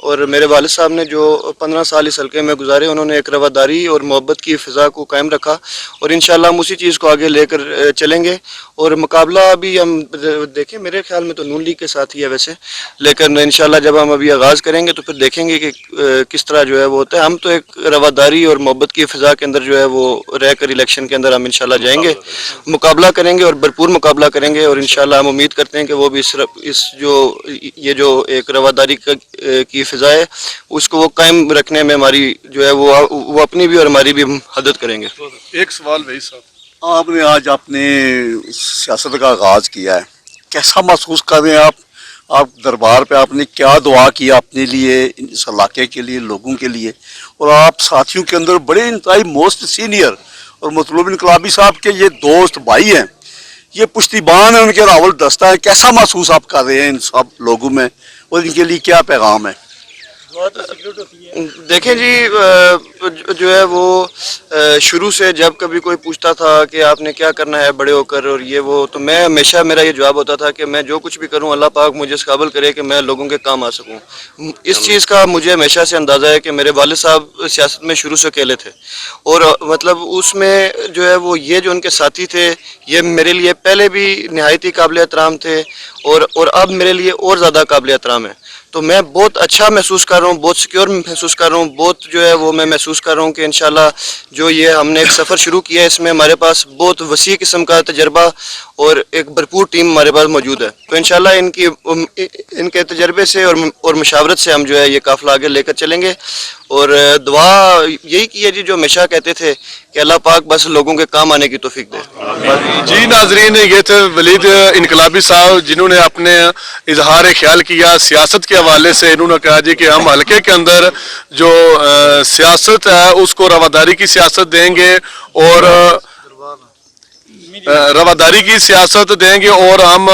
اور میرے والد صاحب نے جو 15 سال اس حلقے میں گزارے انہوں نے ایک رواداری اور محبت کی فضا کو قائم رکھا اور انشاءاللہ ہم اسی چیز کو آگے لے کر چلیں گے. اور مقابلہ بھی ہم دیکھیں میرے خیال میں تو نون لیگ کے ساتھ ہی ہے ویسے, لیکن انشاءاللہ جب ہم ابھی آغاز کریں گے تو پھر دیکھیں گے کہ کس طرح جو ہے وہ ہوتا ہے. ہم تو ایک رواداری اور محبت کی فضا کے اندر جو ہے وہ رہ کر الیکشن کے اندر ہم انشاءاللہ جائیں گے, مقابلہ کریں گے اور بھرپور مقابلہ کریں گے. اور انشاءاللہ ہم امید کرتے ہیں کہ وہ بھی اس یہ جو ایک رواداری کی فضا ہے اس کو وہ قائم رکھنے میں ہماری جو ہے وہ اپنی بھی اور ہماری بھی مدد کریں گے. ایک سوال بھائی صاحب, آپ نے آج اپنے سیاست کا آغاز کیا ہے, کیسا محسوس کر رہے ہیں آپ دربار پہ آپ نے کیا دعا کیا اپنے لیے, اس علاقے کے لیے, لوگوں کے لیے, اور آپ ساتھیوں کے اندر بڑے انتہائی موسٹ سینئر اور مطلوب انقلابی صاحب کے یہ دوست بھائی ہیں, یہ پشتیبان ہیں ان کے راول دستہ ہے, کیسا محسوس آپ کر رہے ہیں ان سب لوگوں میں اور ان کے لیے کیا پیغام ہے؟ دیکھیں جی جو ہے وہ شروع سے جب کبھی کوئی پوچھتا تھا کہ آپ نے کیا کرنا ہے بڑے ہو کر اور یہ وہ, تو میں ہمیشہ میرا یہ جواب ہوتا تھا کہ میں جو کچھ بھی کروں اللہ پاک مجھے اس قابل کرے کہ میں لوگوں کے کام آ سکوں. اس چیز کا مجھے ہمیشہ سے اندازہ ہے کہ میرے والد صاحب سیاست میں شروع سے اکیلے تھے اور مطلب اس میں جو ہے وہ یہ جو ان کے ساتھی تھے یہ میرے لیے پہلے بھی نہایت ہی قابل احترام تھے اور اب میرے لیے اور زیادہ قابل احترام ہے. تو میں بہت اچھا محسوس کر رہا ہوں, بہت سیکیور محسوس کر رہا ہوں, بہت جو ہے وہ میں محسوس کر رہا ہوں کہ انشاءاللہ جو یہ ہم نے ایک سفر شروع کیا ہے اس میں ہمارے پاس بہت وسیع قسم کا تجربہ اور ایک بھرپور ٹیم ہمارے پاس موجود ہے. تو انشاءاللہ ان کے تجربے سے اور مشاورت سے ہم جو ہے یہ قافلہ آگے لے کر چلیں گے. اور دعا یہی کی ہے جی جو ہمیشہ کہتے تھے کہ اللہ پاک بس لوگوں کے کام آنے کی توفیق دے. جی ناظرین, یہ تھے ولید انقلابی صاحب جنہوں نے اپنے اظہار خیال کیا سیاست کے حوالے سے. انہوں نے کہا جی کہ ہم حلقے کے اندر جو سیاست ہے اس کو رواداری کی سیاست دیں گے اور رواداری کی سیاست دیں گے اور ہم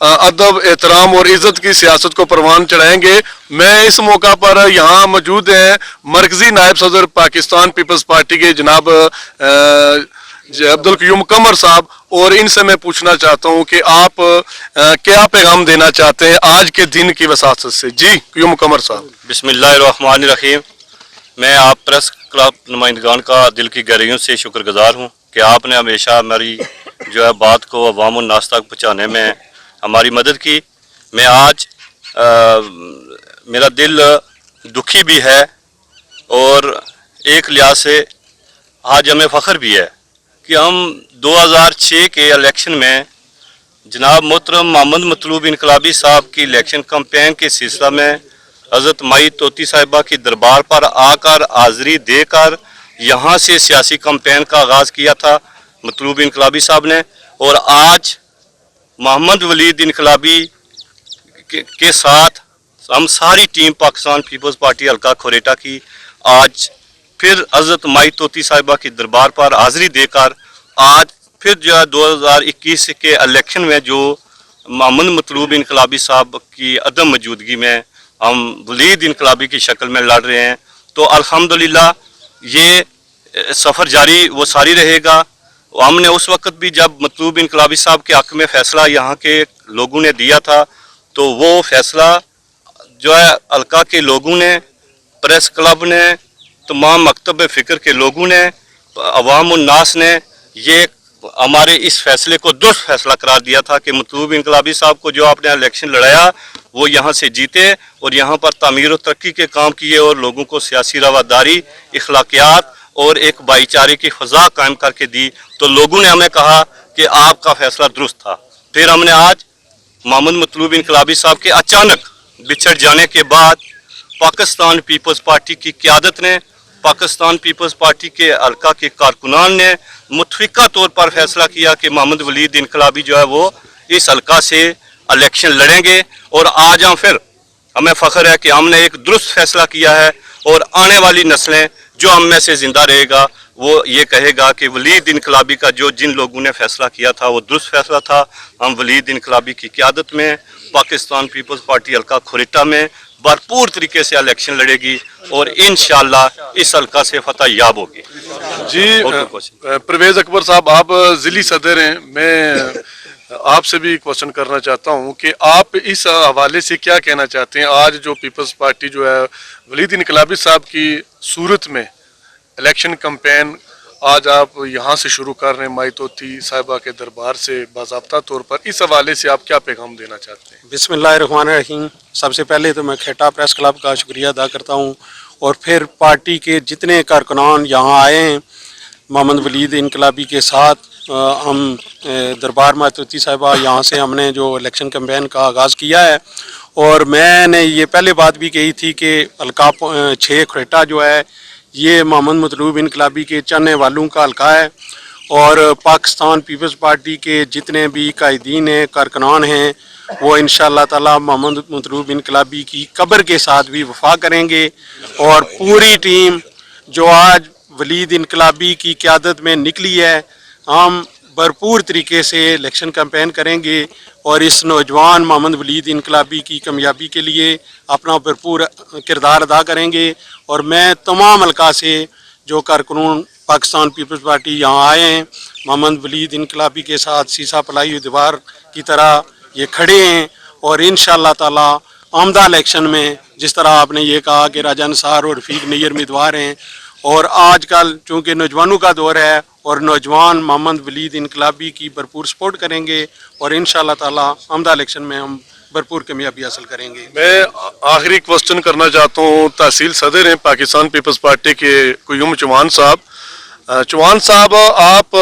ادب احترام اور عزت کی سیاست کو پروان چڑھائیں گے. میں اس موقع پر یہاں موجود ہیں مرکزی نائب صدر پاکستان پیپلز پارٹی کے جناب عبدالقیوم قمر صاحب, اور ان سے میں پوچھنا چاہتا ہوں کہ آپ کیا پیغام دینا چاہتے ہیں آج کے دن کی وساطت سے. جی قیوم قمر صاحب. بسم اللہ الرحمن الرحیم. میں آپ پریس کلب نمائندگان کا دل کی گہرائیوں سے شکر گزار ہوں کہ آپ نے ہمیشہ ہماری جو ہے بات کو عوام الناس تک پہنچانے میں ہماری مدد کی. میں آج میرا دل دکھی بھی ہے اور ایک لحاظ سے آج ہمیں فخر بھی ہے کہ ہم 2006 کے الیکشن میں جناب محترم محمد مطلوب انقلابی صاحب کی الیکشن کمپین کے سلسلہ میں حضرت مائی طوطی صاحبہ کی دربار پر آ کر حاضری دے کر یہاں سے سیاسی کمپین کا آغاز کیا تھا مطلوب انقلابی صاحب نے. اور آج محمد ولید انقلابی کے ساتھ ہم ساری ٹیم پاکستان پیپلز پارٹی حلقہ کھوریٹا کی آج پھر حضرت مائی طوطی صاحبہ کی دربار پر حاضری دے کر آج پھر جو ہے 2021 کے الیکشن میں جو محمد مطلوب انقلابی صاحب کی عدم موجودگی میں ہم ولید انقلابی کی شکل میں لڑ رہے ہیں. تو الحمدللہ یہ سفر جاری وہ ساری رہے گا. ہم نے اس وقت بھی جب مطلوب انقلابی صاحب کے حق میں فیصلہ یہاں کے لوگوں نے دیا تھا تو وہ فیصلہ جو ہے حلقہ کے لوگوں نے, پریس کلب نے, تمام مکتب فکر کے لوگوں نے, عوام الناس نے یہ ہمارے اس فیصلے کو درست فیصلہ قرار دیا تھا کہ مطلوب انقلابی صاحب کو جو آپ نے الیکشن لڑایا وہ یہاں سے جیتے اور یہاں پر تعمیر و ترقی کے کام کیے اور لوگوں کو سیاسی رواداری, اخلاقیات اور ایک بھائی چارے کی فضا قائم کر کے دی. تو لوگوں نے ہمیں کہا کہ آپ کا فیصلہ درست تھا. پھر ہم نے آج محمد مطلوب انقلابی صاحب کے اچانک بچھڑ جانے کے بعد پاکستان پیپلز پارٹی کی قیادت نے, پاکستان پیپلز پارٹی کے حلقہ کے کارکنان نے متفقہ طور پر فیصلہ کیا کہ محمد ولید انقلابی جو ہے وہ اس حلقہ سے الیکشن لڑیں گے. اور آج ہم پھر ہمیں فخر ہے کہ ہم نے ایک درست فیصلہ کیا ہے اور آنے والی نسلیں جو ہم میں سے زندہ رہے گا وہ یہ کہے گا کہ ولید انقلابی کا جن لوگوں نے فیصلہ کیا تھا وہ درست فیصلہ تھا. ہم ولید انقلابی کی قیادت میں پاکستان پیپلز پارٹی حلقہ کھوریٹا میں بھرپور طریقے سے الیکشن لڑے گی اور انشاءاللہ اس حلقہ سے فتح یاب ہوگی. جی پرویز اکبر صاحب, آپ ضلعی صدر ہیں. میں آپ سے بھی کوشچن کرنا چاہتا ہوں کہ آپ اس حوالے سے کیا کہنا چاہتے ہیں؟ آج جو پیپلز پارٹی جو ہے ولید انقلابی صاحب کی صورت میں الیکشن کمپین آج آپ یہاں سے شروع کر رہے ہیں مائی طوطی صاحبہ کے دربار سے باضابطہ طور پر، اس حوالے سے آپ کیا پیغام دینا چاہتے ہیں؟ بسم اللہ الرحمن الرحیم. سب سے پہلے تو میں کھیٹا پریس کلب کا شکریہ ادا کرتا ہوں، اور پھر پارٹی کے جتنے کارکنان یہاں آئے ہیں محمد ولید انقلابی کے ساتھ. ہم دربار مائی طوطی صاحبہ یہاں سے ہم نے جو الیکشن کمپین کا آغاز کیا ہے، اور میں نے یہ پہلے بات بھی کہی تھی کہ حلقہ 6 کھریٹا جو ہے یہ محمد مطلوب انقلابی کے چاہنے والوں کا حلقہ ہے، اور پاکستان پیپلز پارٹی کے جتنے بھی قائدین ہیں کارکنان ہیں وہ انشاءاللہ تعالی محمد مطلوب انقلابی کی قبر کے ساتھ بھی وفا کریں گے. اور پوری ٹیم جو آج ولید انقلابی کی قیادت میں نکلی ہے، ہم بھرپور طریقے سے الیکشن کمپین کریں گے اور اس نوجوان محمد ولید انقلابی کی کامیابی کے لیے اپنا بھرپور کردار ادا کریں گے. اور میں تمام حلقہ سے جو کارکنان پاکستان پیپلز پارٹی یہاں آئے ہیں محمد ولید انقلابی کے ساتھ سیسا پلائی ہوئی دیوار کی طرح یہ کھڑے ہیں، اور انشاءاللہ تعالی آمدہ الیکشن میں جس طرح آپ نے یہ کہا کہ راجہ نثار اور رفیق نیر امیدوار ہیں، اور آج کل چونکہ نوجوانوں کا دور ہے اور نوجوان محمد ولید انقلابی کی بھرپور سپورٹ کریں گے، اور انشاءاللہ تعالی آمدہ الیکشن میں ہم بھرپور کامیابی حاصل کریں گے. میں آخری کوشچن کرنا چاہتا ہوں، تحصیل صدر ہیں پاکستان پیپلز پارٹی کے قیوم چوہان صاحب. چوہان صاحب، آپ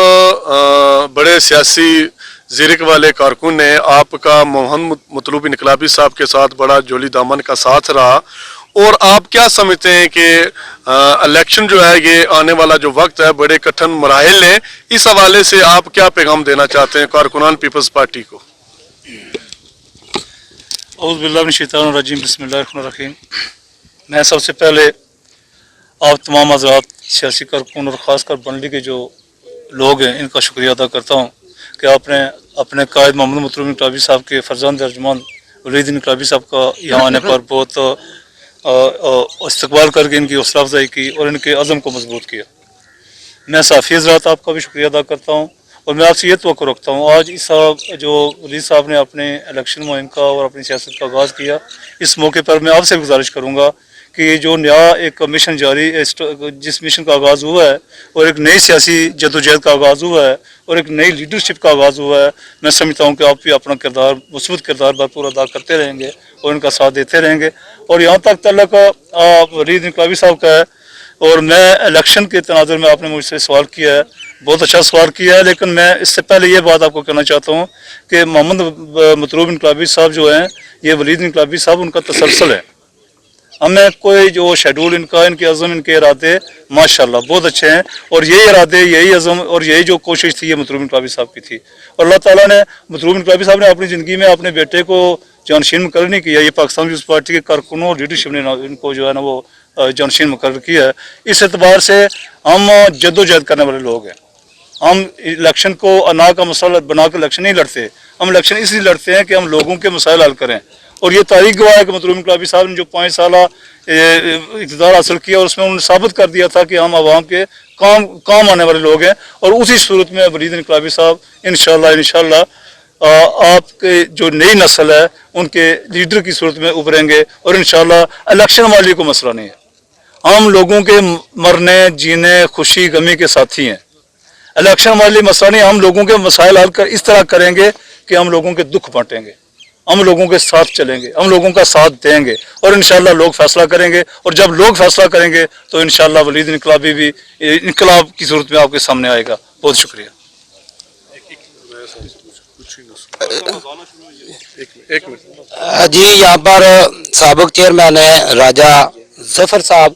بڑے سیاسی زیرک والے کارکن ہیں، آپ کا محمد مطلوب انقلابی صاحب کے ساتھ بڑا جولی دامن کا ساتھ رہا، اور آپ کیا سمجھتے ہیں کہ الیکشن جو ہے یہ آنے والا جو وقت ہے بڑے کٹھن مراحل ہیں، اس حوالے سے آپ کیا پیغام دینا چاہتے ہیں کارکنان پیپلز پارٹی کو؟ اعوذ باللہ من الشیطان الرجیم، بسم اللہ الرحمن الرحیم. میں سب سے پہلے آپ تمام حضرات سیاسی کارکن اور خاص کر بنڈی کے جو لوگ ہیں ان کا شکریہ ادا کرتا ہوں کہ آپ نے اپنے قائد محمد مطلوب انقلابی صاحب کے فرزند ارجمند ولید انقلابی صاحب کا یہاں آنے پر بہت استقبال کر کے ان کی حوصلہ افزائی کی اور ان کے عزم کو مضبوط کیا. میں صحافی حضرات آپ کا بھی شکریہ ادا کرتا ہوں، اور میں آپ سے یہ توقع رکھتا ہوں آج اس جو ولید صاحب نے اپنے الیکشن مہم کا اور اپنی سیاست کا آغاز کیا، اس موقع پر میں آپ سے گزارش کروں گا کہ یہ جو نیا ایک مشن جاری جس مشن کا آغاز ہوا ہے اور ایک نئی سیاسی جدوجہد کا آغاز ہوا ہے اور ایک نئی لیڈرشپ کا آغاز ہوا ہے، میں سمجھتا ہوں کہ آپ بھی اپنا کردار مثبت کردار بھرپور ادا کرتے رہیں گے اور ان کا ساتھ دیتے رہیں گے. اور یہاں تک تعلق ولید انقلابی صاحب کا ہے، اور میں الیکشن کے تناظر میں آپ نے مجھ سے سوال کیا ہے، بہت اچھا سوال کیا ہے، لیکن میں اس سے پہلے یہ بات آپ کو کہنا چاہتا ہوں کہ محمد مطلوب انقلابی صاحب جو ہیں یہ ولید انقلابی صاحب ان کا تسلسل ہے. ہمیں کوئی جو شیڈول ان کا، ان کے عزم، ان کے ارادے ماشاءاللہ بہت اچھے ہیں، اور یہی ارادے، یہی عزم اور یہی جو کوشش تھی یہ مطلوب انقلابی صاحب کی تھی. اور اللہ تعالیٰ نے مطلوب انقلابی صاحب نے اپنی زندگی میں اپنے بیٹے کو جانشین مقرر نہیں کیا، یہ پاکستان پیپلز پارٹی کے کارکنوں اور لیڈرشپ نے ان کو جو ہے نا وہ جانشین مقرر کیا ہے. اس اعتبار سے ہم جدوجہد کرنے والے لوگ ہیں. ہم الیکشن کو انا کا مسئلہ بنا کے الیکشن نہیں لڑتے، ہم الیکشن اس لیے لڑتے ہیں کہ ہم لوگوں کے مسائل حل کریں. اور یہ تاریخ گواہ ہے کہ مطلوب انقلابی صاحب نے جو 5 سالہ اقتدار حاصل کیا اور اس میں انہوں نے ثابت کر دیا تھا کہ ہم عوام کے کام آنے والے لوگ ہیں. اور اسی صورت میں ولید انقلابی صاحب انشاءاللہ آپ کے جو نئی نسل ہے ان کے لیڈر کی صورت میں ابھریں گے. اور انشاءاللہ الیکشن والی کو مسئلہ نہیں ہے، ہم لوگوں کے مرنے جینے خوشی غمی کے ساتھی ہیں. الیکشن والی مسئلہ نہیں، ہم لوگوں کے مسائل حل کر اس طرح کریں گے کہ ہم لوگوں کے دکھ بانٹیں گے، ہم لوگوں کے ساتھ چلیں گے، ہم لوگوں کا ساتھ دیں گے، اور انشاءاللہ لوگ فیصلہ کریں گے. اور جب لوگ فیصلہ کریں گے تو انشاءاللہ ولید انقلابی بھی انقلاب کی صورت میں آپ کے سامنے آئے گا. بہت شکریہ. جی، یہاں پر سابق چیئرمین ہیں راجہ ظفر صاحب،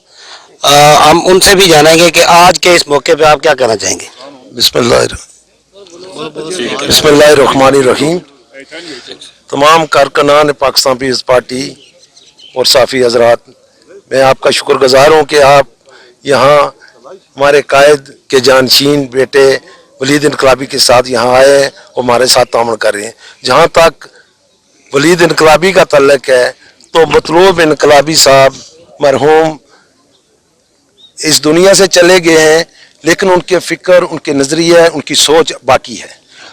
ہم ان سے بھی جانیں گے کہ آج کے اس موقع پہ آپ کیا کہنا چاہیں گے. بسم اللہ الرحمن الرحیم. تمام کارکنان پاکستان پیپلز پارٹی اور صحافی حضرات، میں آپ کا شکر گزار ہوں کہ آپ یہاں ہمارے قائد کے جانشین بیٹے ولید انقلابی کے ساتھ یہاں آئے ہیں اور ہمارے ساتھ تعاون کر رہے ہیں. جہاں تک ولید انقلابی کا تعلق ہے تو مطلوب انقلابی صاحب مرحوم اس دنیا سے چلے گئے ہیں، لیکن ان کے فکر، ان کے نظریہ، ان کی سوچ باقی ہے.